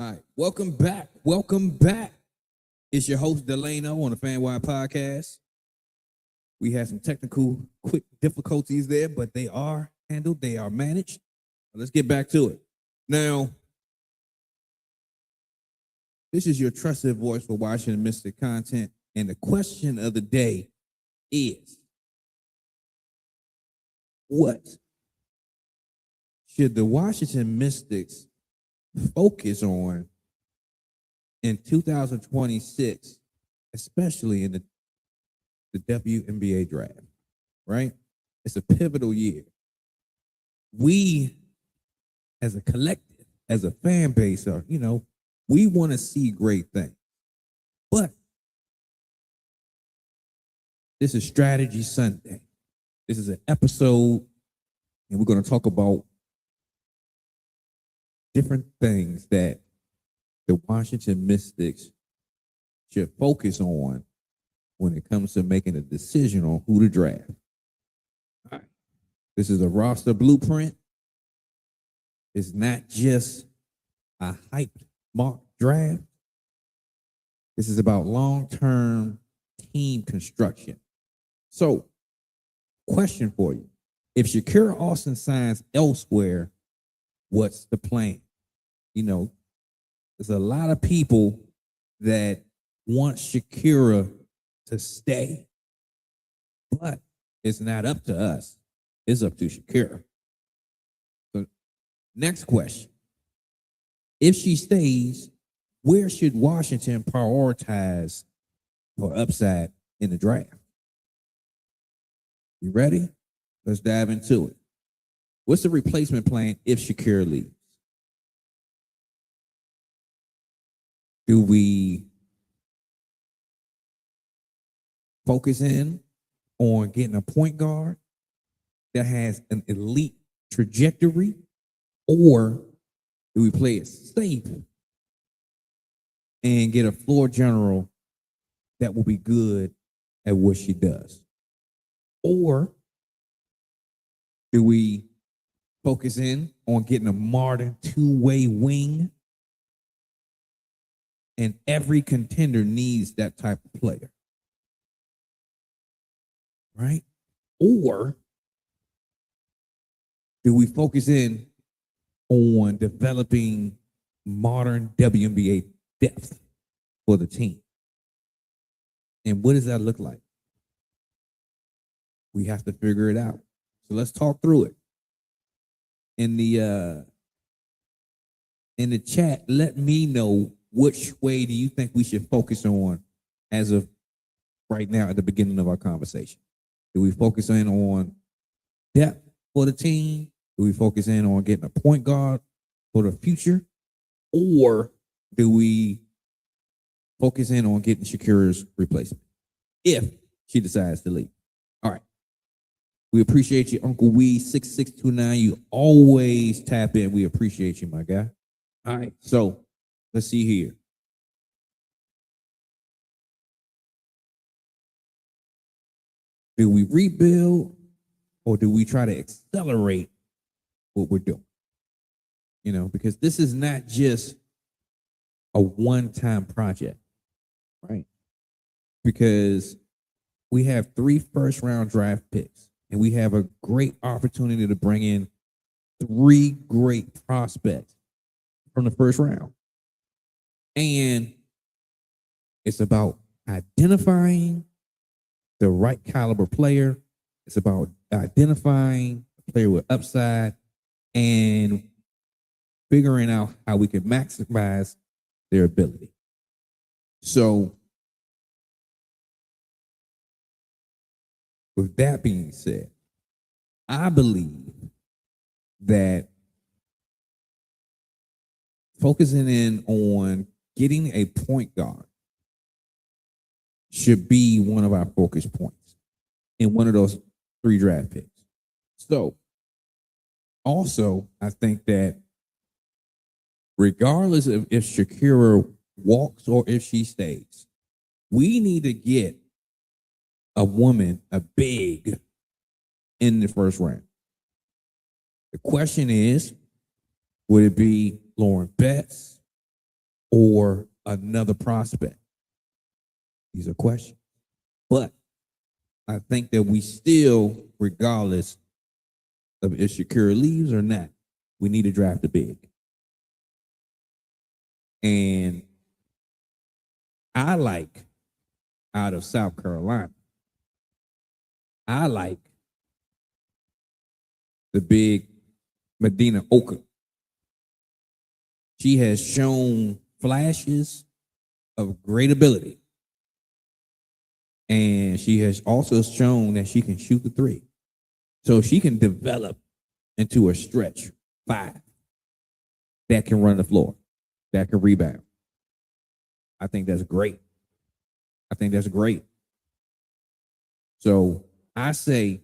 All right, welcome back. Welcome back. It's your host Delano on the FanWire Podcast. We had some technical quick difficulties there, but they are handled. They are managed. Let's get back to it. Now, this is your trusted voice for Washington Mystic content, and the question of the day is: what should the Washington Mystics focus on in 2026, especially in the WNBA draft, right? It's a pivotal year. We, as a collective, as a fan base, we want to see great things. But this is Strategy Sunday. This is an episode, and we're going to talk about different things that the Washington Mystics should focus on when it comes to making a decision on who to draft. All right. This is a roster blueprint. It's not just a hyped mock draft. This is about long-term team construction. So, question for you. If Shakira Austin signs elsewhere, what's the plan? There's a lot of people that want Shakira to stay, but it's not up to us. It's up to Shakira. So, next question. If she stays, where should Washington prioritize for upside in the draft? You ready? Let's dive into it. What's the replacement plan if Shakira leaves? Do we focus in on getting a point guard that has an elite trajectory, or do we play it safe and get a floor general that will be good at what she does? Or do we focus in on getting a modern two-way wing? And every contender needs that type of player, right? Or do we focus in on developing modern WNBA depth for the team? And what does that look like? We have to figure it out. So let's talk through it. In the chat, let me know which way do you think we should focus on as of right now at the beginning of our conversation. Do we focus in on depth for the team? Do we focus in on getting a point guard for the future? Or do we focus in on getting Shakira's replacement if she decides to leave? All right. We appreciate you, Uncle Wee 6629. You always tap in. We appreciate you, my guy. All right. So let's see here. Do we rebuild or do we try to accelerate what we're doing? Because this is not just a one-time project, right? Because we have 3 first-round draft picks, and we have a great opportunity to bring in 3 great prospects from the first round. And it's about identifying the right caliber player. It's about identifying a player with upside and figuring out how we can maximize their ability. So, with that being said, I believe that focusing in on getting a point guard should be one of our focus points in one of those 3 draft picks. So, also, I think that regardless of if Shakira walks or if she stays, we need to get a woman, a big, in the first round. The question is, would it be Lauren Betts? or another prospect? These are questions. But I think that we still, regardless of if Shakira leaves or not, we need to draft a big. And I like, out of South Carolina, I like the big Medina Oka. She has shown flashes of great ability. And she has also shown that she can shoot the three. So she can develop into a stretch five that can run the floor, that can rebound. I think that's great. I think that's great. So I say,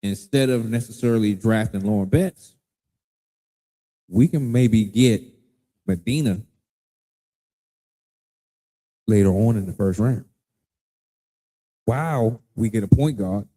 instead of necessarily drafting Lauren Betts, we can maybe get Medina later on in the first round. Wow, we get a point guard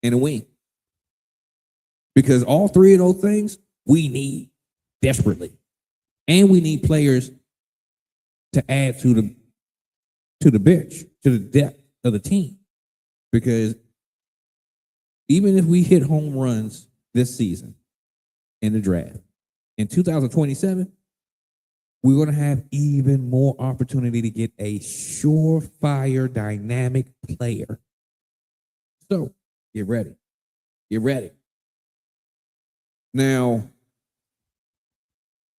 and a wing. Because all three of those things we need desperately. And we need players to add to the bench, to the depth of the team. Because even if we hit home runs this season in the draft, in 2027, we're going to have even more opportunity to get a surefire, dynamic player. So get ready. Get ready. Now,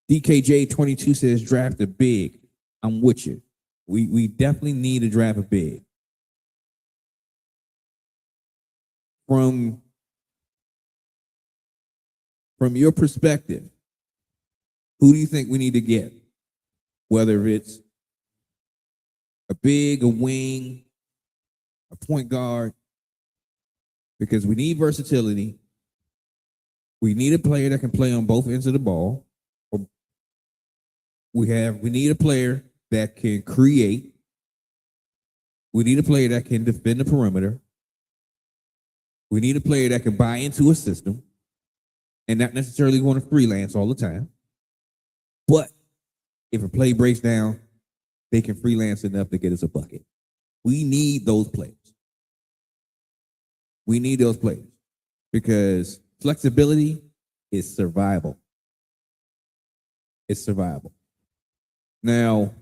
DKJ22 says draft a big. I'm with you. We definitely need to draft a big. From your perspective, who do you think we need to get? Whether it's a big, a wing, a point guard, because we need versatility. We need a player that can play on both ends of the ball. We need a player that can create. We need a player that can defend the perimeter. We need a player that can buy into a system and not necessarily want to freelance all the time. But if a play breaks down, they can freelance enough to get us a bucket. We need those players. We need those players because flexibility is survival. It's survival. Now,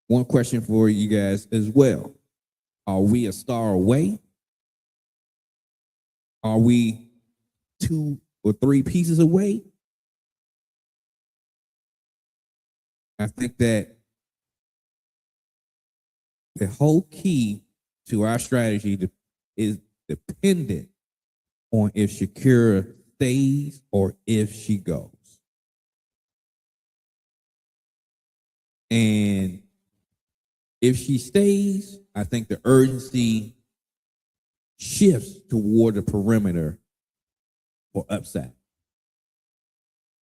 one question for you guys as well. Are we a star away? Are we 2 or 3 pieces away? I think that the whole key to our strategy is dependent on if Shakira stays or if she goes. And if she stays, I think the urgency shifts toward the perimeter for upside.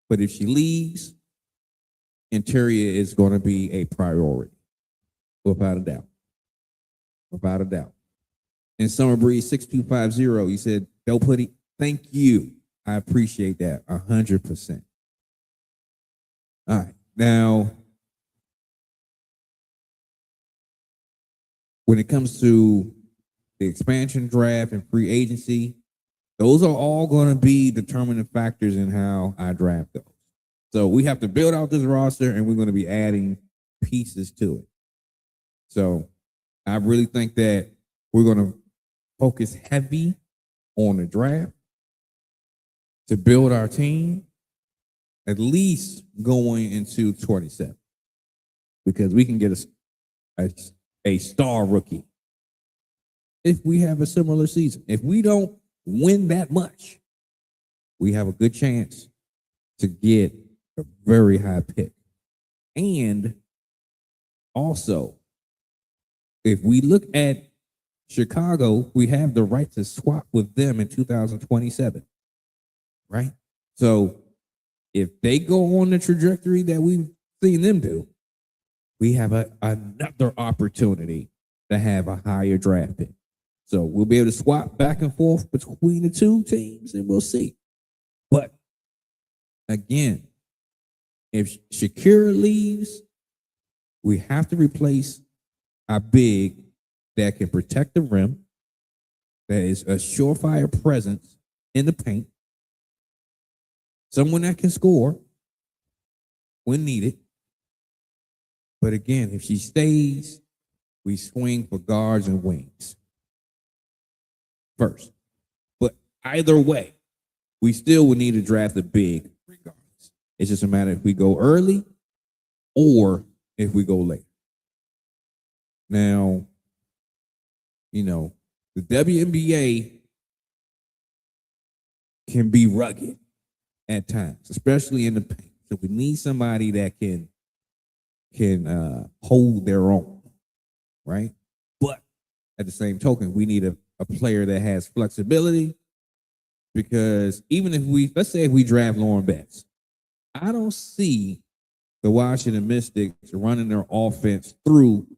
But if she leaves, interior is going to be a priority, without a doubt. Without a doubt. And Summer Breeze 6250, you said, "Don't put it." Thank you. I appreciate that 100%. All right. Now, when it comes to the expansion draft and free agency, those are all going to be determining factors in how I draft those. So we have to build out this roster, and we're going to be adding pieces to it. So I really think that we're going to focus heavy on the draft to build our team, at least going into 27, because we can get a star rookie if we have a similar season. If we don't win that much, we have a good chance to get a very high pick. And also, if we look at Chicago, we have the right to swap with them in 2027, right? So if they go on the trajectory that we've seen them do, we have another opportunity to have a higher draft pick. So we'll be able to swap back and forth between the two teams, and we'll see. But again, if Shakira leaves, we have to replace a big that can protect the rim, that is a surefire presence in the paint, someone that can score when needed. But again, if she stays, we swing for guards and wings first. But either way, we still would need to draft a big regardless. It's just a matter if we go early or if we go late. Now, the WNBA can be rugged at times, especially in the paint. So we need somebody that can hold their own, right? But at the same token, we need a player that has flexibility, because even if let's say if we draft Lauren Betts, I don't see the Washington Mystics running their offense through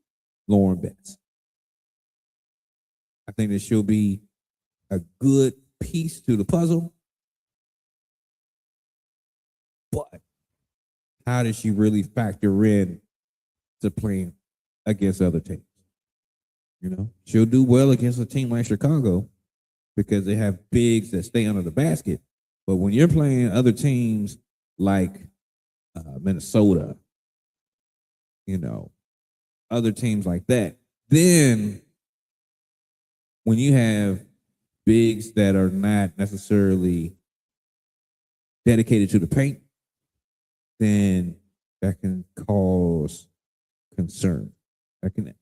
Lauren Betts. I think that she'll be a good piece to the puzzle. But how does she really factor in to playing against other teams? She'll do well against a team like Chicago because they have bigs that stay under the basket. But when you're playing other teams like Minnesota, other teams like that, then when you have bigs that are not necessarily dedicated to the paint, then that can cause concern. That can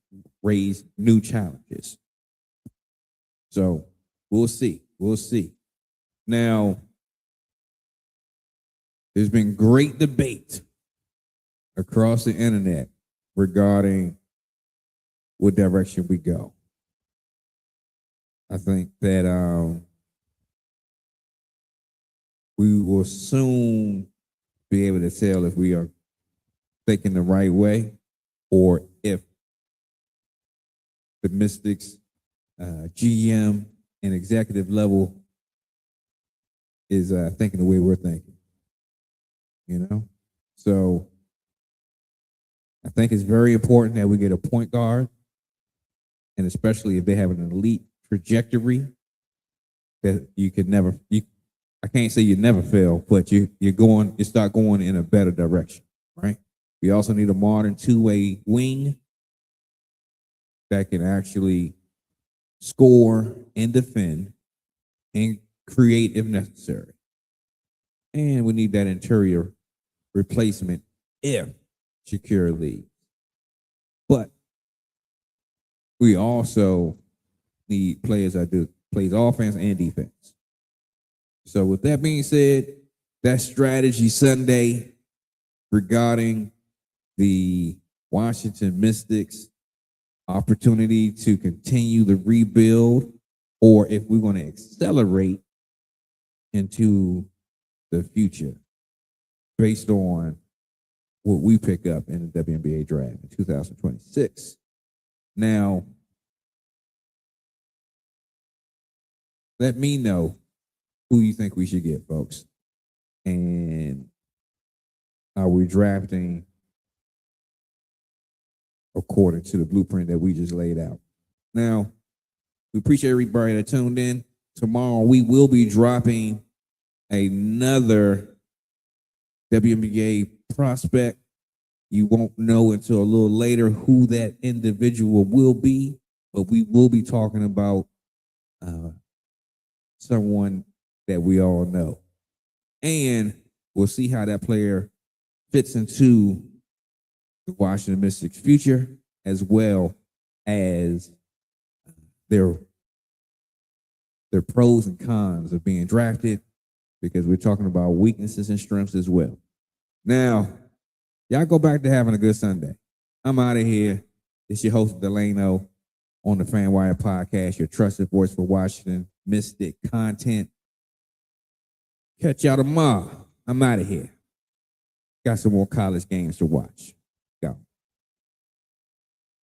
raise new challenges. So we'll see. We'll see. Now, there's been great debate across the internet regarding what direction we go. I think that we will soon be able to tell if we are thinking the right way or if the Mystics GM and executive level is thinking the way we're thinking. So I think it's very important that we get a point guard, and especially if they have an elite trajectory, that you could never. I can't say you never fail, but you start going in a better direction, right? We also need a modern two-way wing that can actually score and defend and create if necessary. And we need that interior replacement if Shakira leaves. But we also need players that plays offense and defense. So with that being said, that's Strategy Sunday regarding the Washington Mystics opportunity to continue the rebuild, or if we want to accelerate into the future based on what we pick up in the WNBA draft in 2026. Now, let me know who you think we should get, folks. And are we drafting according to the blueprint that we just laid out? Now, we appreciate everybody that tuned in. Tomorrow, we will be dropping another WNBA prospect. You won't know until a little later who that individual will be, but we will be talking about someone that we all know. And we'll see how that player fits into the Washington Mystics' future, as well as their pros and cons of being drafted, because we're talking about weaknesses and strengths as well. Now, y'all go back to having a good Sunday. I'm out of here. It's your host, Delano, on the FanWire Podcast, your trusted voice for Washington Mystic content. Catch y'all tomorrow. I'm out of here. Got some more college games to watch. Go.